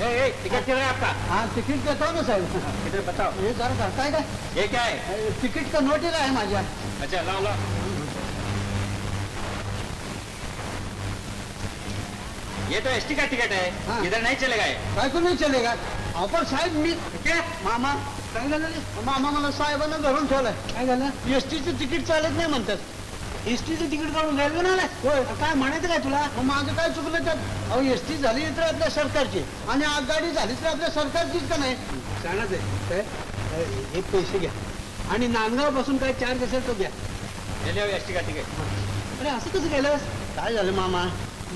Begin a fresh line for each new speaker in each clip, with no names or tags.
Ticket क्यों है आपका?
हाँ तिकीट देता हूँ ना साहेब.
इधर बताओ.
हे जरा करताय काय?
ये क्या है?
तिकीट का नोटीस आहे माझ्या.
अच्छा लाओ लाओ. ये तो एसटी का टिकट है.
हाँ.
इधर नहीं चलेगा ये.
काय तो नाही चलेगा. अहो पण साहेब मी
क्या?
मामा काय झालं रे? मामा मला साहेबांना धरून ठेवलंय. काय झालं? एसटीचं तिकीट चालत नाही म्हणतात.
एसटीचं तिकीट काढून रेल्वे आलाय.
होय.
काय म्हणायचं काय तुला?
मग माझं काय चुकलं त्यात? अहो एसटी झाली तर आपल्या सरकारची आणि आगगाडी झाली तर आपल्या सरकारचीच का नाही?
छानच आहे. हे पैसे घ्या आणि नांदगाव पासून काय चार्ज असेल तो घ्या. एसटी का तिकीट. अरे असं कसं केलंस?
काय झालं मामा?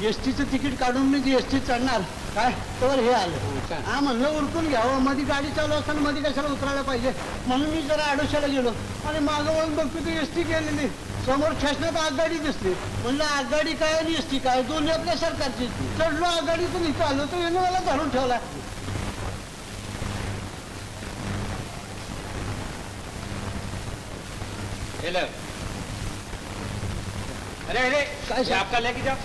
एसटीचं तिकीट काढून मी एसटी चढणार काय तर हे आलं. हा म्हणलं उरकून घ्यावं. मध्ये गाडी चालू असताना मध्ये कशाला उतरायला पाहिजे म्हणून मी जरा आडोशाला गेलो आणि मागं वळून बघतो ती एसटी गेलेली. समोर शासनात आगगाडी दिसली. म्हणलं आगगाडी काय आणि एसटी काय दोन्ही आपल्या सरकारची. चढलो आगगाडीतून इथं आलो तर याने मला धरून ठेवला.
अरे अरे काय आपका लेके जाओ.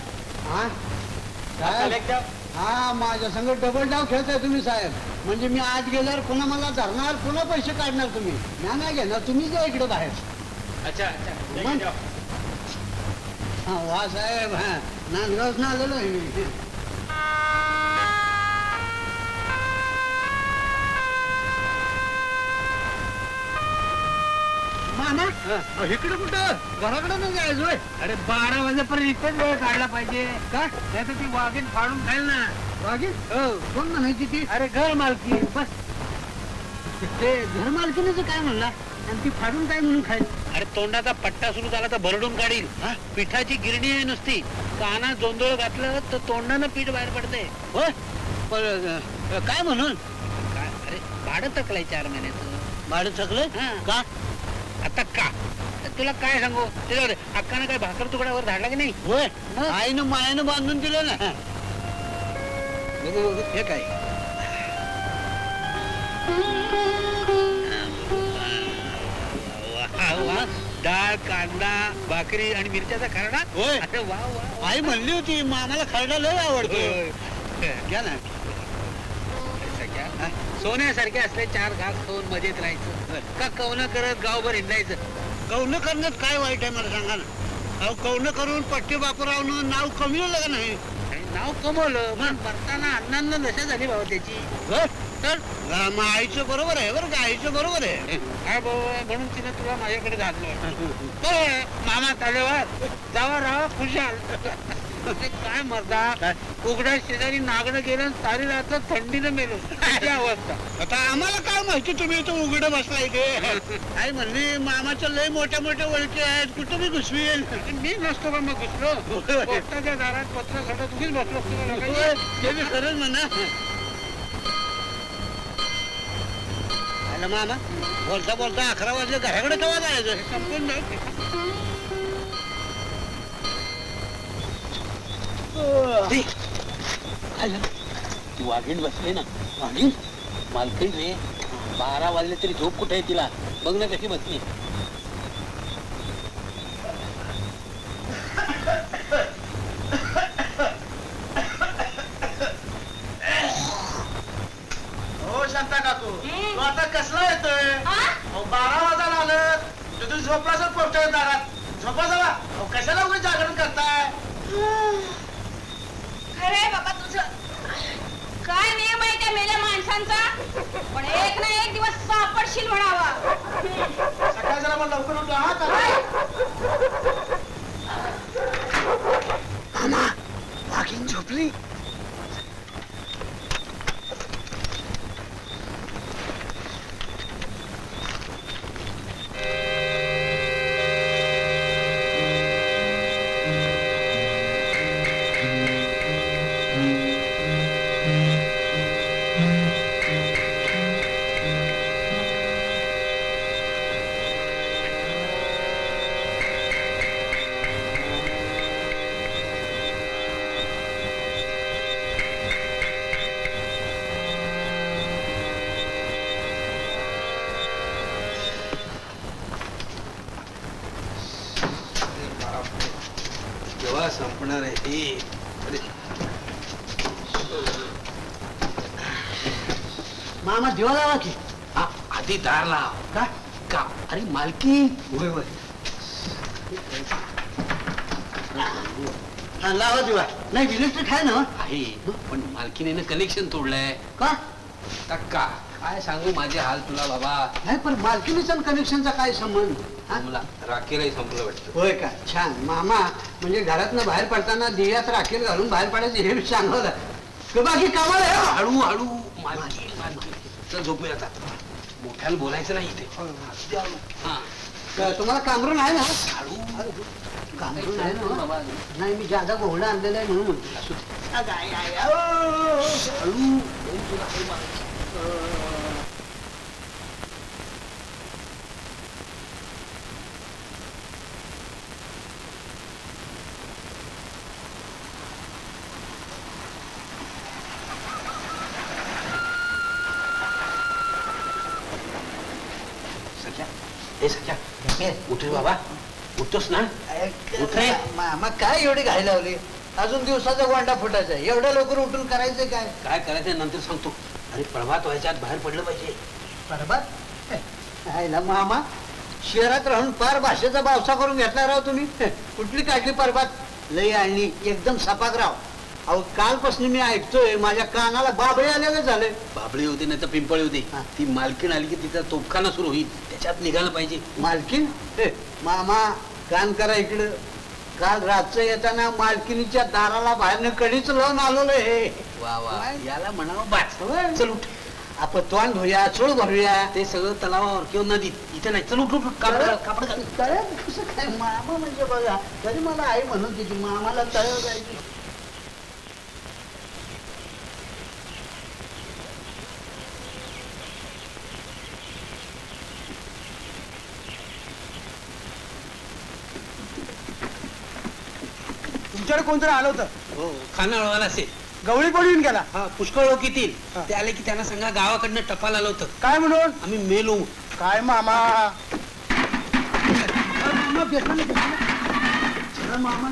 हा
आपका लेके जाओ.
हा माझ्या संग डबल डाव खेळताय तुम्ही साहेब. म्हणजे मी आज गेल्यावर पुन्हा मला धरणार पुन्हा पैसे काढणार तुम्ही. मी नाही घेणार तुम्ही जा इकडे बाहेर.
अच्छा अच्छा लेके जाओ.
हा वा साहेब. हा नांदगावच ना आलेलो आहे मी.
मामा
इकडे कुठं घराकडे नाही जायचोय.
अरे 12 वाजेपर्यंत इथेच वेळ काढला पाहिजे का? नाही तर ती वाघीण फाडून खाईल ना.
वाघीण? कोण म्हणायची ती?
अरे घर मालकी. बस
ते घर मालकीनेच काय म्हणला आणि ती फाडून काय म्हणून खाईल?
अरे तोंडाचा पट्टा सुरू झाला तर भरडून काढील. पिठाची गिरणी आहे नुसती. कानात जोंधळ घातलं तर तोंडानं पीठ बाहेर पडते.
होय काय म्हणून?
काय अरे भाडं थकलंय 4 महिन्याचं.
भाडं थकलंय का?
आता का तुला काय सांगू. त्याच्यावर अक्कानं काय भाकर तुकड्यावर धाडला की नाही?
होय आईनं मायानं बांधून दिलं ना.
हे काय डाळ कांदा भाकरी आणि मिरच्याचा खरडा.
होय.
अरे वा वा.
आई म्हणली होती आम्हाला खरडा लय आवडतो. घ्या ना.
सोन्यासारखे असले 4 घास खाऊन मजेत राहायचं का कवनं करत गावभर हिंडायचं.
कौन करण्यात काय वाईट आहे मला सांगा ना. अहो कौन करून पट्टी बापूरावनं नाव कमवलं का नाही?
नाव कमवलं पण मरताना अण्णांना नशा झाली बाबा त्याची.
तर मग आईचं बरोबर आहे बरं का. आईचं बरोबर आहे.
काय बाबा म्हणून तिने तुला माझ्याकडे घातलं. मामा तालेवार जावा राहा खुशाल. काय मरदा उघड्या शेजारी नागणं गेलं सारी रात्र थंडीनं मेलो. अवस्था.
आता आम्हाला काय माहिती तुम्ही इथं उघडं बसलाय ते. आई म्हणली मामाच्या लय मोठ्या मोठ्या ओळखी आहेत कुठं मी घुसवील.
मी नसतो का मग घुसलो. पोस्टाच्या दारात पत्र खडा तुम्हीच बसलो असतो.
ते मी खरंच म्हणा. मामा बोलता बोलता 11 वाजले घराकडे केव्हा जायचं?
संपून जाऊ.
ती वाघीण बसली ना. वाघीण मालकी रे. 12 वाजले तरी झोप कुठे आहे तिला? बघ ना कशी बसली.
हो शांता काकू तू आता कसला येतोय? 12 वाजायला आलं तुम्ही झोपला सर पोहोचतोय दारात. झोपा जावा. कशाला उगाच जागरण करताय?
खरंय बाबा तुझं. काय नियम आहे त्या मेल्या माणसांचा. पण एक ना एक दिवस सापडशील म्हणावा.
सकाळ जरा मला लवकर उठला. हा का वाघीण झोपली.
संपणार आहे ती.
मामा दिवा लावा की.
हा, आधी दार लाव.
का?
का? अरे मालकी.
होय होय. हा, लावा दिवा. नाही इलेक्ट्रिक आहे ना?
आहे पण मालकीने कनेक्शन तोडलंय.
का?
आता का काय सांगू माझे हाल तुला बाबा.
नाही पण मालकीनीचा कनेक्शनचा काय संबंध? हा?
मला राखेलाही संपलं वाटतं.
होय का? छान. मामा म्हणजे घरातनं बाहेर पडताना दिव्यात राखेल घालून बाहेर पडायचं हे सांगवलं. बाकी कामाला आहे.
हळू हळू मालकी मालकी. चल झोपूया आता. मोठ्याला बोलायचं नाही इथे. हा
तुम्हाला कामरून आहे ना?
हळू
कामरून आहे ना?
बाबा.
नाही मी जादा घोडा आणलेला आहे म्हणून म्हणतो.
असू दे.
हळू.
तुला काही मालकी. ए सख्या उठ रे बाबा. उठतोस ना? उठ रे.
मामा काय एवढी घाई लावली? अजून दिवसाचा गोंडा फुटायचा. एवढ्या लवकर उठून करायचं काय?
काय करायचं नंतर सांगतो. अरे प्रभात व्हायच्या आत बाहेर पडलं पाहिजे.
बरोबर आयला मामा शहरात राहून फार भाषेचा बावसा करून घेतला राव तुम्ही. कुठली काढली परबात लई आणि एकदम सपाक राव. अहो कालपासून मी ऐकतोय माझ्या कानाला बाबळे आलेलं झालंय.
बाबळी होती नाही तर पिंपळी होती.
हा.
ती मालकीण आली की तिचा तोफखाना सुरू होईल. त्याच्यात निघालं पाहिजे.
मालकीन मामा कान करा इकडं. काल रातचं येताना मालकिनीच्या दाराला बाहेरनं कडीच लावून आलो हे.
वा वा
काय?
याला म्हणावं बाच.
होय.
चल उठ.
आपण तोंड धुया चूळ भरूया.
ते सगळं तलावावर किंवा नदीत. इथे नाही. चल उठ उठ. कापड कापड घाल.
तळ्यात कसं काय मामा म्हणजे बघा तरी मला आई म्हणत होती मामाला तळ जायची.
तुमच्याकडे कोणतरी आलं होतं.
हो खाना अळवाला असेल.
गवळी कोण येऊन गेला?
हा पुष्कळ लोक येतील.
हा.
ते आले की त्यांना सांगा गावाकडनं टपाल आलं होतं.
काय म्हणून?
आम्ही मेलो.
काय मामा?
मामा बेसन मामा